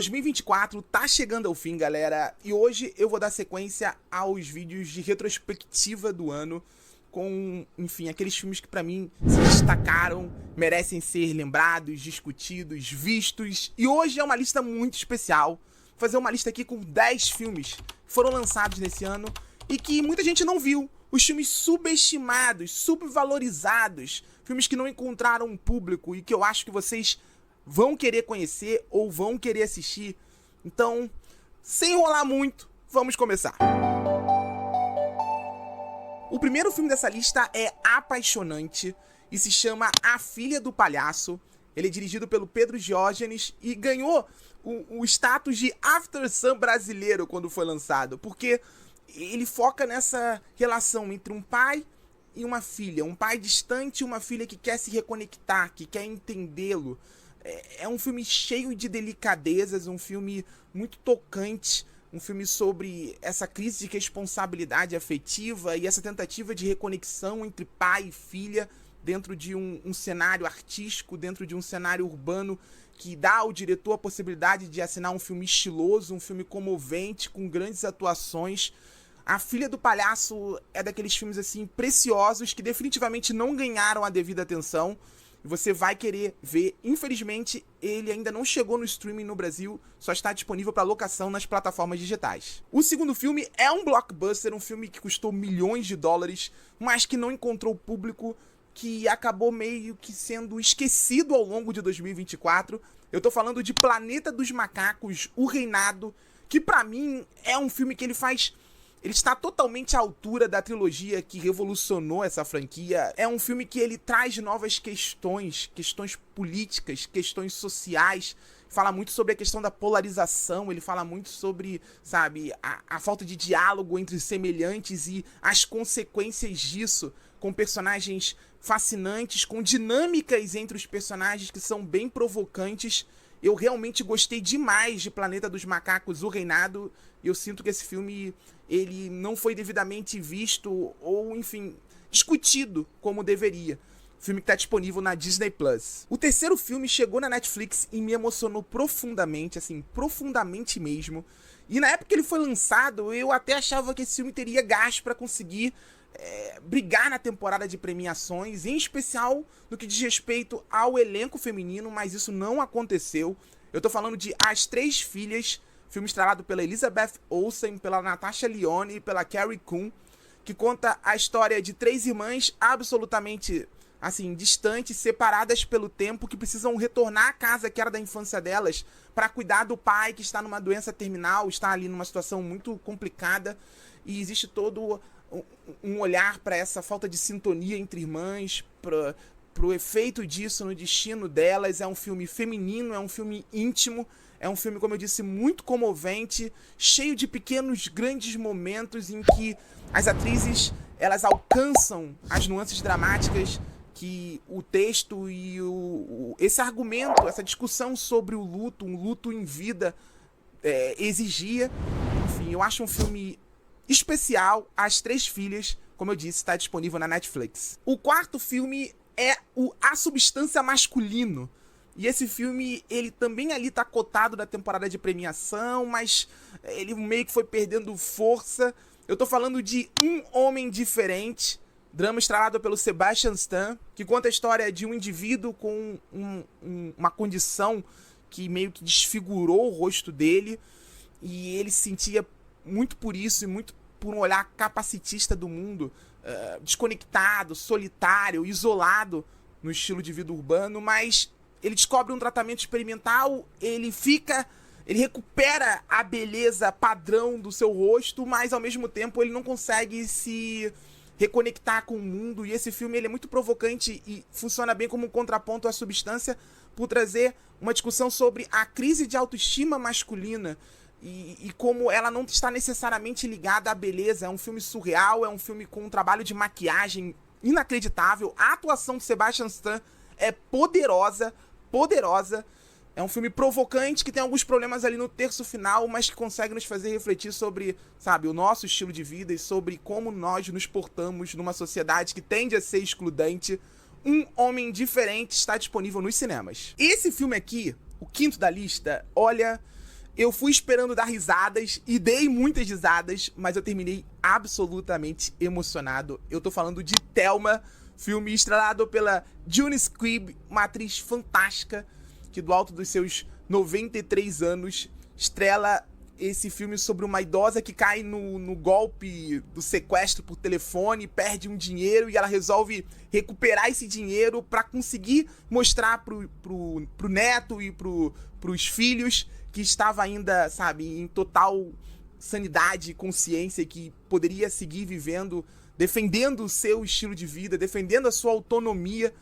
2024 tá chegando ao fim, galera, e hoje eu vou dar sequência aos vídeos de retrospectiva do ano com, enfim, aqueles filmes que pra mim se destacaram, merecem ser lembrados, discutidos, vistos, e hoje é uma lista muito especial. Vou fazer uma lista aqui com 10 filmes que foram lançados nesse ano e que muita gente não viu. Os filmes subestimados, subvalorizados, filmes que não encontraram um público e que eu acho que vocês vão querer conhecer ou vão querer assistir. Então, sem enrolar muito, vamos começar. O primeiro filme dessa lista é apaixonante e se chama A Filha do Palhaço. Ele é dirigido pelo Pedro Diógenes e ganhou o status de After Sun brasileiro quando foi lançado, porque ele foca nessa relação entre um pai e uma filha, um pai distante e uma filha que quer se reconectar, que quer entendê-lo. É um filme cheio de delicadezas, um filme muito tocante, um filme sobre essa crise de responsabilidade afetiva e essa tentativa de reconexão entre pai e filha dentro de um cenário artístico, dentro de um cenário urbano que dá ao diretor a possibilidade de assinar um filme estiloso, um filme comovente, com grandes atuações. A Filha do Palhaço é daqueles filmes assim preciosos que definitivamente não ganharam a devida atenção. E você vai querer ver. Infelizmente, ele ainda não chegou no streaming no Brasil, só está disponível para locação nas plataformas digitais. O segundo filme é um blockbuster, um filme que custou milhões de dólares, mas que não encontrou público, que acabou meio que sendo esquecido ao longo de 2024. Eu tô falando de Planeta dos Macacos, O Reinado, que pra mim é um filme que ele está totalmente à altura da trilogia que revolucionou essa franquia. É um filme que ele traz novas questões políticas, questões sociais. Fala muito sobre a questão da polarização, ele fala muito sobre, sabe, a falta de diálogo entre semelhantes e as consequências disso, com personagens fascinantes, com dinâmicas entre os personagens que são bem provocantes. Eu realmente gostei demais de Planeta dos Macacos, O Reinado. Eu sinto que esse filme ele não foi devidamente visto ou, enfim, discutido como deveria. Filme que está disponível na Disney+. O terceiro filme chegou na Netflix e me emocionou profundamente, assim, profundamente mesmo. E na época que ele foi lançado, eu até achava que esse filme teria gás para conseguir brigar na temporada de premiações, em especial no que diz respeito ao elenco feminino, mas isso não aconteceu. Eu tô falando de As Três Filhas, filme estrelado pela Elizabeth Olsen, pela Natasha Lyonne e pela Carrie Coon, que conta a história de três irmãs absolutamente, assim, distantes, separadas pelo tempo, que precisam retornar à casa que era da infância delas para cuidar do pai que está numa doença terminal, está ali numa situação muito complicada, e existe todo um olhar para essa falta de sintonia entre irmãs, pro efeito disso no destino delas. É um filme feminino, é um filme íntimo, é um filme, como eu disse, muito comovente, cheio de pequenos, grandes momentos em que as atrizes, elas alcançam as nuances dramáticas que o texto e esse argumento, essa discussão sobre o luto, um luto em vida, exigia. Enfim, eu acho um filme especial. As Três Filhas, como eu disse, está disponível na Netflix. O quarto filme é A Substância Masculino. E esse filme, ele também ali tá cotado da temporada de premiação, mas ele meio que foi perdendo força. Eu tô falando de Um Homem Diferente, drama estrelado pelo Sebastian Stan, que conta a história de um indivíduo com uma condição que meio que desfigurou o rosto dele, e ele se sentia muito por isso e muito por um olhar capacitista do mundo, desconectado, solitário, isolado no estilo de vida urbano, mas ele descobre um tratamento experimental, ele recupera a beleza padrão do seu rosto, mas ao mesmo tempo ele não consegue se reconectar com o mundo. E esse filme ele é muito provocante e funciona bem como um contraponto à Substância, por trazer uma discussão sobre a crise de autoestima masculina e como ela não está necessariamente ligada à beleza. É um filme surreal, é um filme com um trabalho de maquiagem inacreditável. A atuação de Sebastian Stan é poderosa. É um filme provocante que tem alguns problemas ali no terço final, mas que consegue nos fazer refletir sobre, sabe, o nosso estilo de vida e sobre como nós nos portamos numa sociedade que tende a ser excludente. Um Homem Diferente está disponível nos cinemas. Esse filme aqui, o quinto da lista, olha, Eu fui esperando dar risadas e dei muitas risadas, mas eu terminei absolutamente emocionado. Eu tô falando de Thelma, filme estrelado pela June Squibb, uma atriz fantástica, que do alto dos seus 93 anos estrela esse filme sobre uma idosa que cai no golpe do sequestro por telefone, perde um dinheiro e ela resolve recuperar esse dinheiro para conseguir mostrar pro neto e pros filhos que estava ainda, sabe, em total sanidade e consciência, que poderia seguir vivendo, defendendo o seu estilo de vida, defendendo a sua autonomia.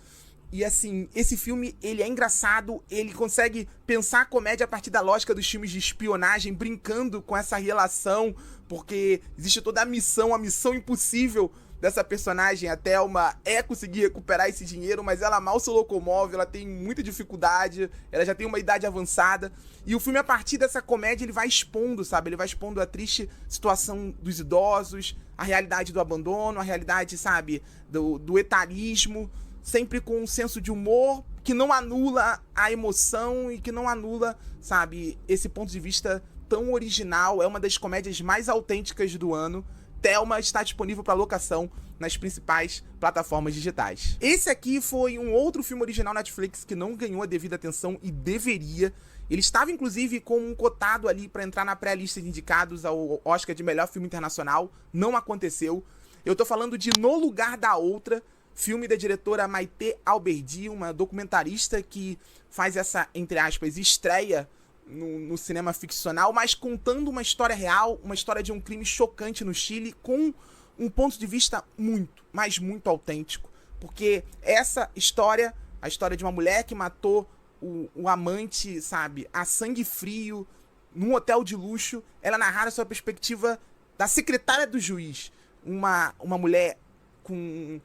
E assim, esse filme, ele é engraçado, ele consegue pensar a comédia a partir da lógica dos filmes de espionagem, brincando com essa relação, porque existe toda a missão impossível dessa personagem, a Thelma, é conseguir recuperar esse dinheiro, mas ela mal se locomove, ela tem muita dificuldade, ela já tem uma idade avançada, e o filme, a partir dessa comédia, ele vai expondo, sabe, ele vai expondo a triste situação dos idosos, a realidade do abandono, a realidade, sabe, do etarismo, sempre com um senso de humor que não anula a emoção e que não anula, sabe, esse ponto de vista tão original. É uma das comédias mais autênticas do ano. Thelma está disponível para locação nas principais plataformas digitais. Esse aqui foi um outro filme original Netflix que não ganhou a devida atenção e deveria. Ele estava, inclusive, com um cotado ali para entrar na pré-lista de indicados ao Oscar de melhor filme internacional. Não aconteceu. Eu tô falando de No Lugar da Outra, filme da diretora Maite Alberdi, uma documentarista que faz essa, entre aspas, estreia no cinema ficcional, mas contando uma história real, uma história de um crime chocante no Chile, com um ponto de vista muito, mas muito autêntico. Porque essa história, a história de uma mulher que matou o amante, sabe, a sangue frio, num hotel de luxo, ela narra sob a perspectiva da secretária do juiz. Uma mulher com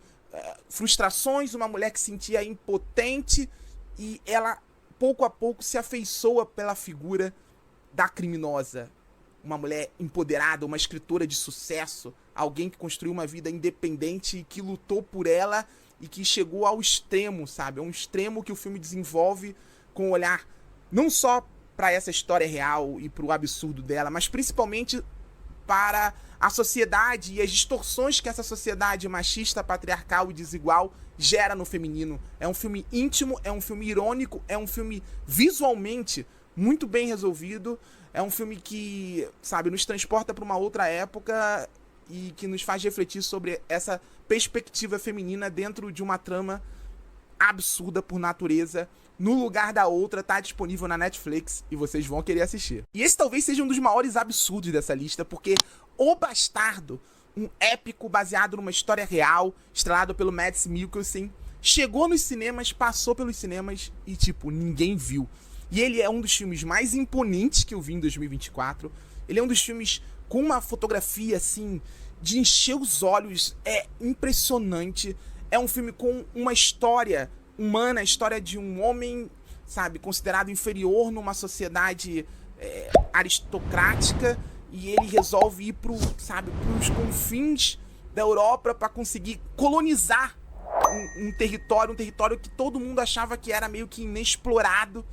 frustrações, uma mulher que se sentia impotente, e ela pouco a pouco se afeiçoa pela figura da criminosa. Uma mulher empoderada, uma escritora de sucesso, alguém que construiu uma vida independente e que lutou por ela e que chegou ao extremo, sabe? É um extremo que o filme desenvolve com um olhar não só para essa história real e para o absurdo dela, mas principalmente para a sociedade e as distorções que essa sociedade machista, patriarcal e desigual gera no feminino. É um filme íntimo, é um filme irônico, é um filme visualmente muito bem resolvido, é um filme que, sabe, nos transporta para uma outra época e que nos faz refletir sobre essa perspectiva feminina dentro de uma trama absurda por natureza. No Lugar da Outra tá disponível na Netflix e vocês vão querer assistir. E esse talvez seja um dos maiores absurdos dessa lista, porque O Bastardo, um épico baseado numa história real, estrelado pelo Mads Mikkelsen, chegou nos cinemas, passou pelos cinemas e, tipo, ninguém viu. E ele é um dos filmes mais imponentes que eu vi em 2024. Ele é um dos filmes com uma fotografia, assim, de encher os olhos. É impressionante. É um filme com uma história humana, a história de um homem, sabe, considerado inferior numa sociedade aristocrática, e ele resolve ir pros confins da Europa para conseguir colonizar um território que todo mundo achava que era meio que inexplorado,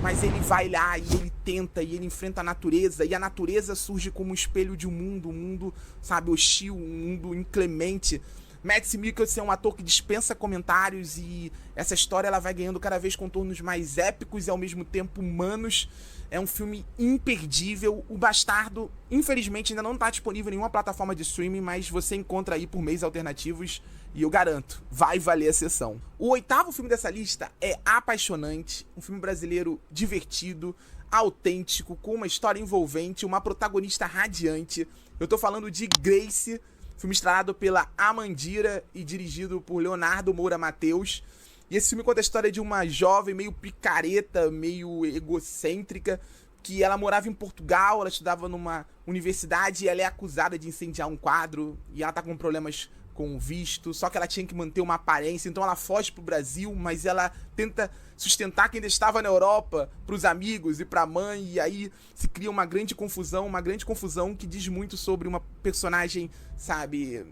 mas ele vai lá e ele tenta, e ele enfrenta a natureza, e a natureza surge como um espelho de um mundo, sabe, hostil, um mundo inclemente. Mads Mikkelsen é um ator que dispensa comentários, e essa história ela vai ganhando cada vez contornos mais épicos e ao mesmo tempo humanos. É um filme imperdível. O Bastardo, infelizmente, ainda não está disponível em nenhuma plataforma de streaming, mas você encontra aí por meios alternativos e eu garanto, vai valer a sessão. O oitavo filme dessa lista é Apaixonante, um filme brasileiro divertido, autêntico, com uma história envolvente, uma protagonista radiante. Eu tô falando de Grace, filme estrelado pela Amandira e dirigido por Leonardo Moura Mateus. E esse filme conta a história de uma jovem meio picareta, meio egocêntrica, que ela morava em Portugal, ela estudava numa universidade e ela é acusada de incendiar um quadro, e ela tá com problemas com o visto, só que ela tinha que manter uma aparência, então ela foge pro Brasil, mas ela tenta sustentar quem ainda estava na Europa, pros amigos e pra mãe, e aí se cria uma grande confusão que diz muito sobre uma personagem, sabe,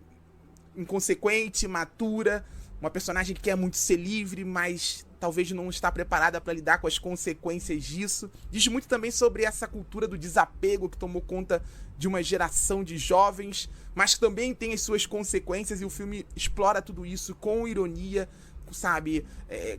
inconsequente, matura, uma personagem que quer muito ser livre, mas talvez não está preparada para lidar com as consequências disso. Diz muito também sobre essa cultura do desapego que tomou conta de uma geração de jovens, mas que também tem as suas consequências, e o filme explora tudo isso com ironia, sabe,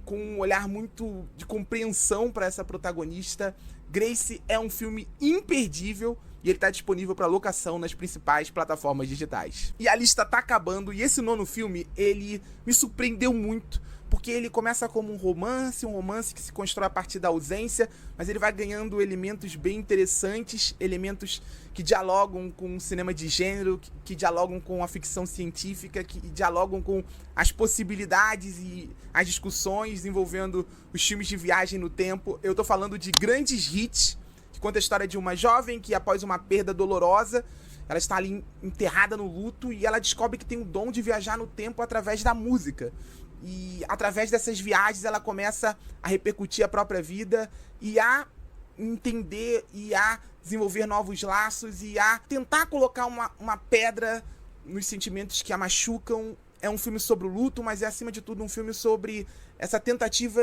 com um olhar muito de compreensão para essa protagonista. Grace é um filme imperdível e ele está disponível para locação nas principais plataformas digitais. E a lista tá acabando, e esse nono filme, ele me surpreendeu muito, porque ele começa como um romance que se constrói a partir da ausência, mas ele vai ganhando elementos bem interessantes, elementos que dialogam com o cinema de gênero, que dialogam com a ficção científica, que dialogam com as possibilidades e as discussões envolvendo os filmes de viagem no tempo. Eu tô falando de Grandes Hits, que conta a história de uma jovem que, após uma perda dolorosa, ela está ali enterrada no luto e ela descobre que tem o dom de viajar no tempo através da música. E através dessas viagens ela começa a repercutir a própria vida e a entender e a desenvolver novos laços e a tentar colocar uma pedra nos sentimentos que a machucam. É um filme sobre o luto, mas é acima de tudo um filme sobre essa tentativa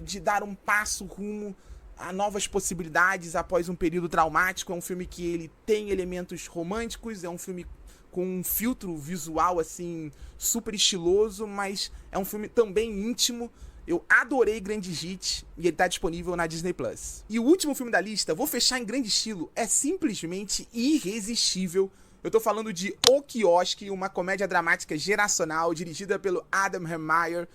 de dar um passo rumo a novas possibilidades após um período traumático. É um filme que ele tem elementos românticos, é um filme com um filtro visual, assim, super estiloso, mas é um filme também íntimo. Eu adorei Grandes Hits e ele tá disponível na Disney+. E o último filme da lista, vou fechar em grande estilo, é simplesmente irresistível. Eu tô falando de O Quiosque, uma comédia dramática geracional dirigida pelo Adam Hermeyer,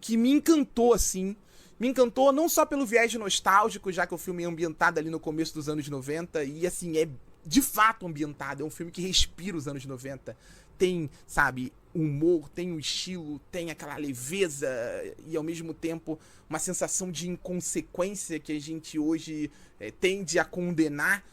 que me encantou, assim. Me encantou não só pelo viés nostálgico, já que o filme é ambientado ali no começo dos anos 90, e assim, é de fato ambientado, é um filme que respira os anos 90. Tem, sabe, humor, tem um estilo, tem aquela leveza e ao mesmo tempo uma sensação de inconsequência que a gente hoje tende a condenar.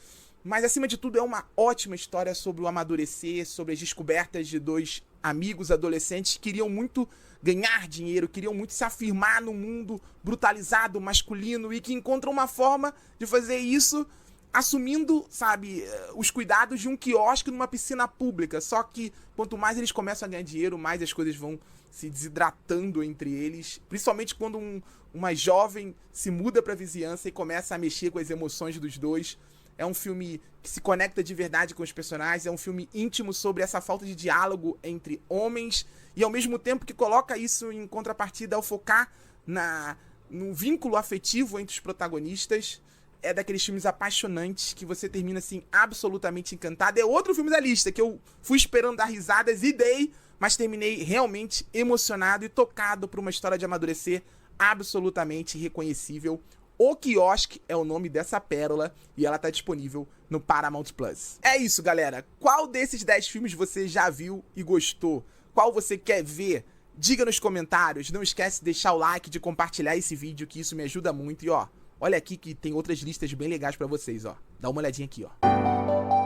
Mas acima de tudo é uma ótima história sobre o amadurecer, sobre as descobertas de dois amigos adolescentes que queriam muito ganhar dinheiro, queriam muito se afirmar no mundo brutalizado, masculino, e que encontram uma forma de fazer isso assumindo, sabe, os cuidados de um quiosque numa piscina pública. Só que quanto mais eles começam a ganhar dinheiro, mais as coisas vão se desidratando entre eles. Principalmente quando uma jovem se muda pra vizinhança e começa a mexer com as emoções dos dois. É um filme que se conecta de verdade com os personagens, é um filme íntimo sobre essa falta de diálogo entre homens e ao mesmo tempo que coloca isso em contrapartida ao focar no vínculo afetivo entre os protagonistas. É daqueles filmes apaixonantes que você termina assim absolutamente encantado. É outro filme da lista que eu fui esperando dar risadas e dei, mas terminei realmente emocionado e tocado por uma história de amadurecer absolutamente reconhecível. O Quiosque é o nome dessa pérola e ela tá disponível no Paramount+. É isso, galera. Qual desses 10 filmes você já viu e gostou? Qual você quer ver? Diga nos comentários. Não esquece de deixar o like, de compartilhar esse vídeo, que isso me ajuda muito. E ó, olha aqui que tem outras listas bem legais pra vocês, ó. Dá uma olhadinha aqui, ó.